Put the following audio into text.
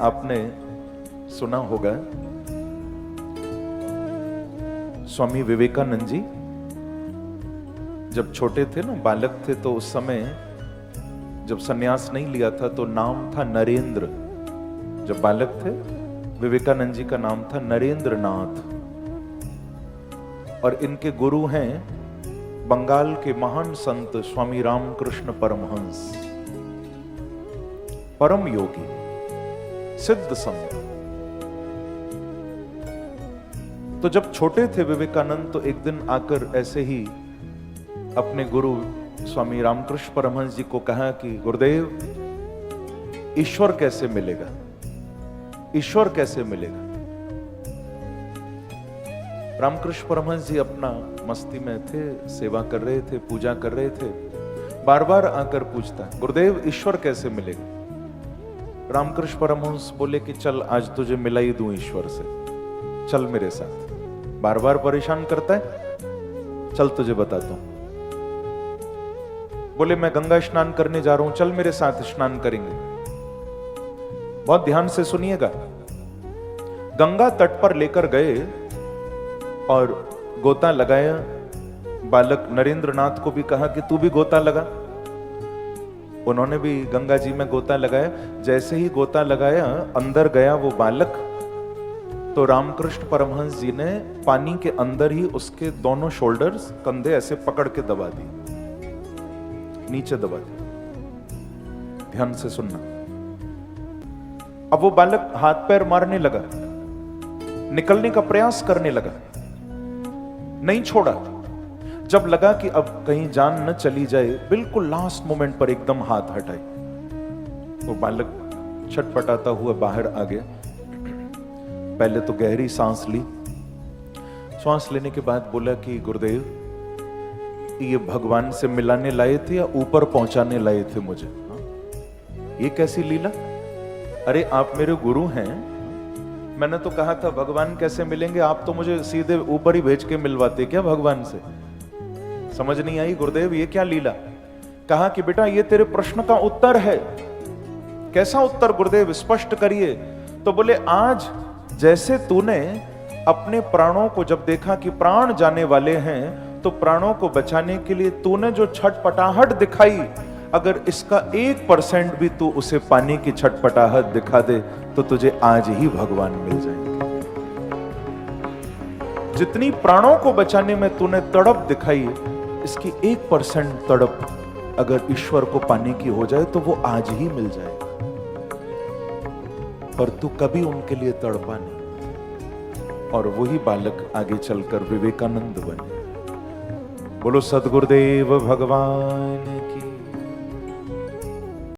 आपने सुना होगा स्वामी विवेकानंद जी जब छोटे थे ना, बालक थे, तो उस समय जब सन्यास नहीं लिया था तो नाम था नरेंद्र। जब बालक थे विवेकानंद जी का नाम था नरेंद्र नाथ। और इनके गुरु हैं बंगाल के महान संत स्वामी रामकृष्ण परमहंस, परम योगी, सिद्ध संत। तो जब छोटे थे विवेकानंद तो एक दिन आकर ऐसे ही अपने गुरु स्वामी रामकृष्ण परमहंस जी को कहा कि गुरुदेव, ईश्वर कैसे मिलेगा, ईश्वर कैसे मिलेगा। रामकृष्ण परमहंस जी अपना मस्ती में थे, सेवा कर रहे थे, पूजा कर रहे थे। बार बार आकर पूछता, गुरुदेव ईश्वर कैसे मिलेगा। रामकृष्ण परमहंस बोले कि चल आज तुझे मिला ही दूं ईश्वर से, चल मेरे साथ। बार बार परेशान करता है, चल तुझे बताता हूं। बोले मैं गंगा स्नान करने जा रहा हूं, चल मेरे साथ स्नान करेंगे। बहुत ध्यान से सुनिएगा। गंगा तट पर लेकर गए और गोता लगाया। बालक नरेंद्र नाथ को भी कहा कि तू भी गोता लगा। उन्होंने भी गंगा जी में गोता लगाया। जैसे ही गोता लगाया, अंदर गया वो बालक, तो रामकृष्ण परमहंस जी ने पानी के अंदर ही उसके दोनों शोल्डर्स, कंधे ऐसे पकड़ के दबा दिए, नीचे दबा दिए। ध्यान से सुनना। अब वो बालक हाथ पैर मारने लगा, निकलने का प्रयास करने लगा, नहीं छोड़ा। जब लगा कि अब कहीं जान न चली जाए, बिल्कुल लास्ट मोमेंट पर एकदम हाथ हटाए। वो बालक छटपटाता हुआ बाहर आ गया। पहले तो गहरी सांस ली। सांस लेने के बाद बोला कि गुरुदेव, ये भगवान से मिलाने लाए थे या ऊपर पहुंचाने लाए थे मुझे? ये कैसी लीला? अरे आप मेरे गुरु हैं, मैंने तो कहा था भगवान कैसे मिलेंगे, आप तो मुझे सीधे ऊपर ही भेज के मिलवाते क्या भगवान से? समझ नहीं आई गुरुदेव, ये क्या लीला? कहा कि बेटा ये तेरे प्रश्न का उत्तर है। कैसा उत्तर गुरुदेव, स्पष्ट करिए। तो बोले आज जैसे तूने अपने प्राणों को जब देखा कि प्राण जाने वाले हैं, तो प्राणों को बचाने के लिए तूने जो छटपटाहट दिखाई, अगर इसका 1% भी तू उसे पानी की छटपटाहट दिखा दे तो तुझे आज ही भगवान मिल जाएंगे। जितनी प्राणों को बचाने में तूने तड़प दिखाई, इसकी 1% तड़प अगर ईश्वर को पाने की हो जाए तो वो आज ही मिल जाएगा। पर तू कभी उनके लिए तड़पा नहीं। और वही बालक आगे चलकर विवेकानंद बने। बोलो सद्गुरुदेव भगवान की।